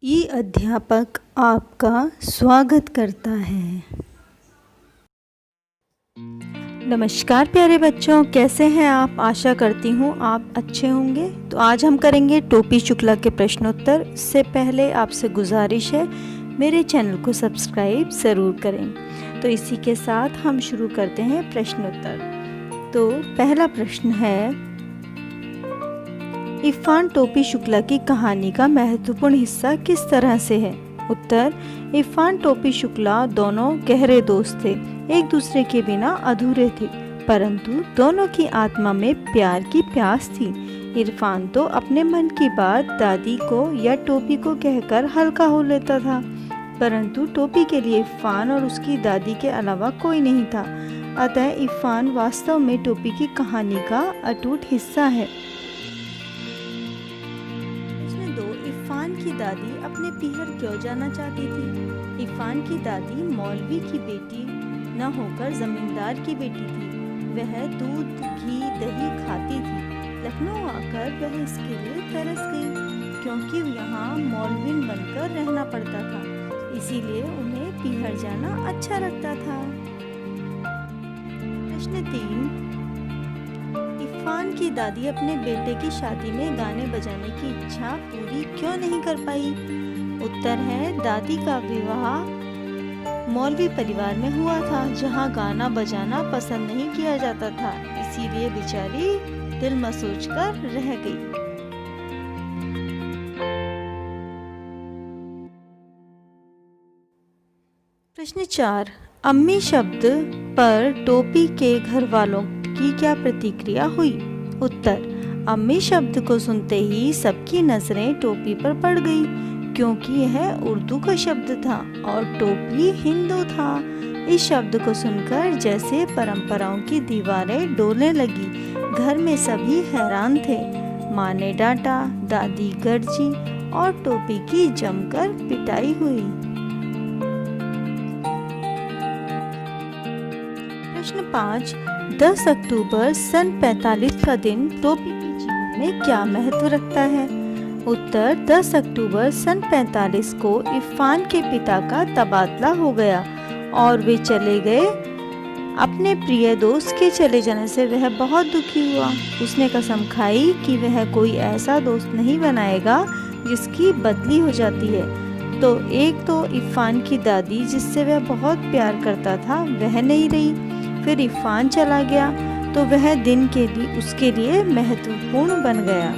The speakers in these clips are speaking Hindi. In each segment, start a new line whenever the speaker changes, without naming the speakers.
ये अध्यापक आपका स्वागत करता है। नमस्कार प्यारे बच्चों, कैसे हैं आप? आशा करती हूँ आप अच्छे होंगे। तो आज हम करेंगे टोपी शुक्ला के प्रश्नोत्तर। इससे पहले आपसे गुजारिश है मेरे चैनल को सब्सक्राइब ज़रूर करें। तो इसी के साथ हम शुरू करते हैं प्रश्नोत्तर। तो पहला प्रश्न है, इरफान टोपी शुक्ला की कहानी का महत्वपूर्ण हिस्सा किस तरह से है? उत्तर, इरफान टोपी शुक्ला दोनों गहरे दोस्त थे, एक दूसरे के बिना अधूरे थे, परंतु दोनों की आत्मा में प्यार की प्यास थी। इरफान तो अपने मन की बात दादी को या टोपी को कहकर हल्का हो लेता था, परंतु टोपी के लिए इरफान और उसकी दादी के अलावा कोई नहीं था। अतः इरफान वास्तव में टोपी की कहानी का अटूट हिस्सा है। इरफान की दादी अपने पीहर क्यों जाना चाहती थी? इरफान की दादी मौलवी की बेटी न होकर जमींदार की बेटी थी। वह दूध, घी, दही खाती थी। लखनऊ आकर वह इसके लिए तरस गई, क्योंकि यहाँ मौलवीन बनकर रहना पड़ता था, इसीलिए उन्हें पीहर जाना अच्छा लगता था। प्रश्न 3, इरफान की दादी अपने बेटे की शादी में गाने बजाने की इच्छा पूरी क्यों नहीं कर पाई? उत्तर है, दादी का विवाह मौलवी परिवार में हुआ था, जहां गाना बजाना पसंद नहीं किया जाता था, इसीलिए बेचारी दिल मसोच कर रह गई। प्रश्न 4, अम्मी शब्द पर टोपी के घर वालों की क्या प्रतिक्रिया हुई? उत्तर, अम्मी शब्द को सुनते ही सबकी नजरें टोपी पर पड़ गई, क्योंकि यह उर्दू का शब्द था और टोपी हिंदू था। इस शब्द को सुनकर जैसे परंपराओं की दीवारें डोलने लगी। घर में सभी हैरान थे। माँ ने डांटा, दादी गर्जी और टोपी की जमकर पिटाई हुई। प्रश्न 5, 10 अक्टूबर सन 45 का दिन टोपी के जीवन में क्या महत्व रखता है? उत्तर, 10 अक्टूबर सन 45 को इरफान के पिता का तबादला हो गया और वे चले गए। अपने प्रिय दोस्त के चले जाने से वह बहुत दुखी हुआ। उसने कसम खाई कि वह कोई ऐसा दोस्त नहीं बनाएगा जिसकी बदली हो जाती है। तो एक तो इरफान की दादी, जिससे वह बहुत प्यार करता था, वह नहीं रही। फिर इरफान चला गया तो वह दिन के लिए उसके लिए महत्वपूर्ण बन गया।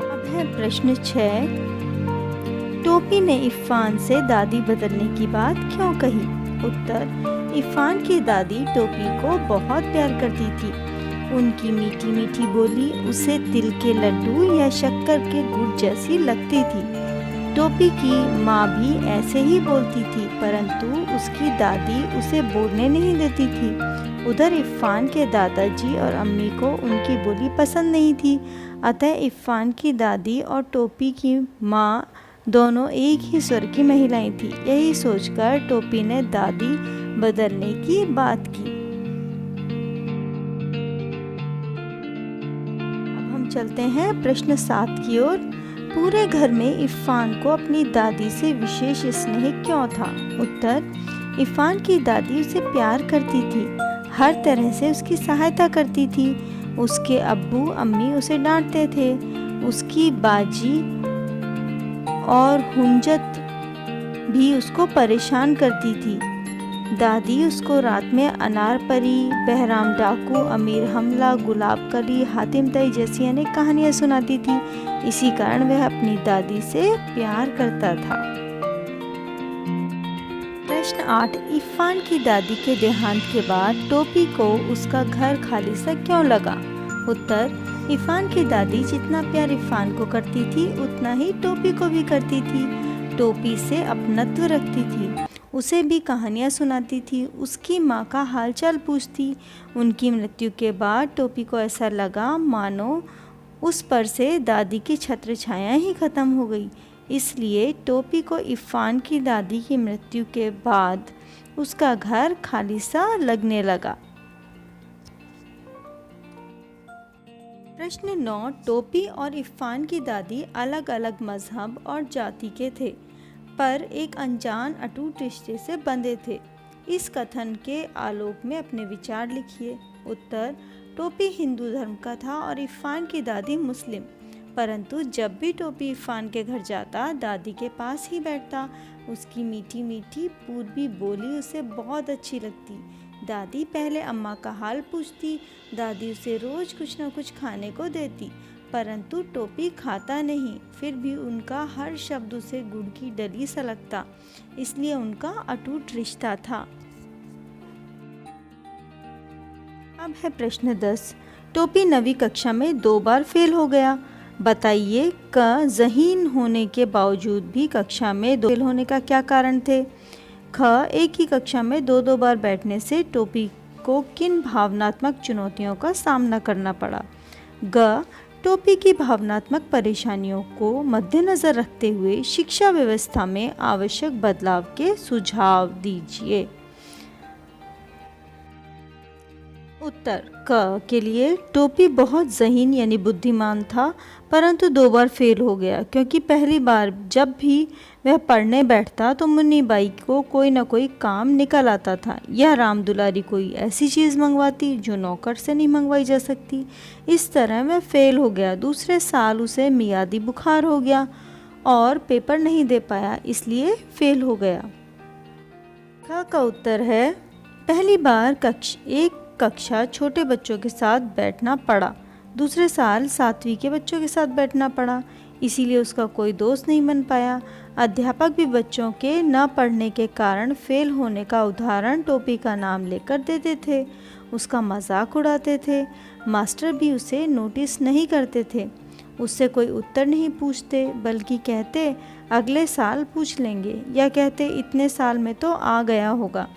अब है प्रश्न 6, टोपी ने इरफान से दादी बदलने की बात क्यों कही? उत्तर, इरफान की दादी टोपी को बहुत प्यार करती थी। उनकी मीठी मीठी बोली उसे तिल के लड्डू या शक्कर के गुड़ जैसी लगती थी। टोपी की माँ भी ऐसे ही बोलती थी, परंतु उसकी दादी उसे बोलने नहीं देती थी। उधर इरफान के दादाजी और अम्मी को उनकी बोली पसंद नहीं थी। अतः इरफान की दादी और टोपी की माँ दोनों एक ही स्वर की महिलाएं थी। यही सोचकर टोपी ने दादी बदलने की बात की। अब हम चलते हैं प्रश्न 7 की ओर। पूरे घर में इरफान को अपनी दादी से विशेष स्नेह क्यों था? उत्तर, इरफान की दादी उसे प्यार करती थी, हर तरह से उसकी सहायता करती थी। उसके अब्बू अम्मी उसे डांटते थे। उसकी बाजी और हुंजत भी उसको परेशान करती थी। दादी उसको रात में अनार परी, बहराम डाकू, अमीर हमला, गुलाब कली, हातिम ताई जैसी अनेक कहानियाँ सुनाती थी। इसी कारण वह अपनी दादी से प्यार करता था। प्रश्न 8, इरफान की दादी के देहांत के बाद टोपी को उसका घर खाली सा क्यों लगा? उत्तर, इरफान की दादी जितना प्यार इरफान को करती थी, उतना ही टोपी को भी करती थी। टोपी से अपनत्व रखती थी, उसे भी कहानियाँ सुनाती थी, उसकी माँ का हालचाल पूछती। उनकी मृत्यु के बाद टोपी को ऐसा लगा मानो उस पर से दादी की छत्र छाया ही खत्म हो गई। इसलिए टोपी को इरफान की दादी की मृत्यु के बाद उसका घर खाली सा लगने लगा। प्रश्न 9। टोपी और इरफान की दादी अलग अलग मजहब और जाति के थे, पर एक अनजान अटूट रिश्ते से बंधे थे। इस कथन के आलोक में अपने विचार लिखिए। उत्तर। टोपी हिंदू धर्म का था और इरफान की दादी मुस्लिम, परंतु जब भी टोपी इरफान के घर जाता दादी के पास ही बैठता। उसकी मीठी मीठी पूर्वी बोली उसे बहुत अच्छी लगती। दादी पहले अम्मा का हाल पूछती। दादी उसे रोज कुछ न कुछ खाने को देती, परंतु टोपी खाता नहीं। फिर भी उनका हर शब्द उसे गुड़ की डली सा लगता, इसलिए उनका अटूट रिश्ता था। अब है प्रश्न 10। टोपी 9वीं कक्षा में 2 बार फेल हो गया। बताइए क ज़हीन होने के बावजूद भी कक्षा में 2 फेल होने का क्या कारण थे। ख एक ही कक्षा में 2 बार बैठने से टोपी को किन भावनात्मक चुनौतियों का सामना करना पड़ा। ग टोपी की भावनात्मक परेशानियों को मद्देनज़र रखते हुए शिक्षा व्यवस्था में आवश्यक बदलाव के सुझाव दीजिए। उत्तर। क के लिए टोपी बहुत ज़हीन यानी बुद्धिमान था, परंतु 2 बार फेल हो गया, क्योंकि पहली बार जब भी वह पढ़ने बैठता तो मुन्नी बाई को कोई न कोई काम निकल आता था। यह राम दुलारी कोई ऐसी चीज़ मंगवाती जो नौकर से नहीं मंगवाई जा सकती। इस तरह वह फेल हो गया। दूसरे साल उसे मियादी बुखार हो गया और पेपर नहीं दे पाया, इसलिए फेल हो गया। ख का उत्तर है पहली बार कक्षा छोटे बच्चों के साथ बैठना पड़ा। दूसरे साल 7वीं के बच्चों के साथ बैठना पड़ा, इसीलिए उसका कोई दोस्त नहीं बन पाया। अध्यापक भी बच्चों के न पढ़ने के कारण फेल होने का उदाहरण टोपी का नाम लेकर देते थे, उसका मजाक उड़ाते थे। मास्टर भी उसे नोटिस नहीं करते थे, उससे कोई उत्तर नहीं पूछते, बल्कि कहते अगले साल पूछ लेंगे, या कहते इतने साल में तो आ गया होगा।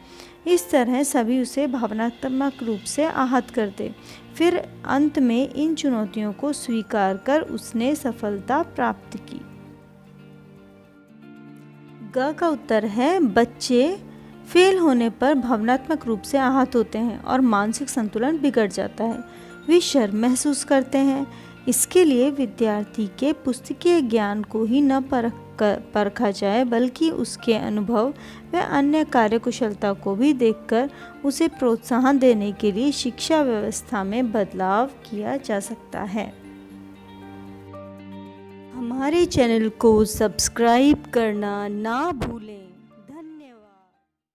इस तरह सभी उसे भावनात्मक रूप से आहत करते। फिर अंत में इन चुनौतियों को स्वीकार कर उसने सफलता प्राप्त की। ग का उत्तर है बच्चे फेल होने पर भावनात्मक रूप से आहत होते हैं और मानसिक संतुलन बिगड़ जाता है। वे शर्म महसूस करते हैं। इसके लिए विद्यार्थी के पुस्तकीय ज्ञान को ही न परखा जाए, बल्कि उसके अनुभव व अन्य कार्यकुशलता को भी देखकर उसे प्रोत्साहन देने के लिए शिक्षा व्यवस्था में बदलाव किया जा सकता है। हमारे चैनल को सब्सक्राइब करना ना भूलें।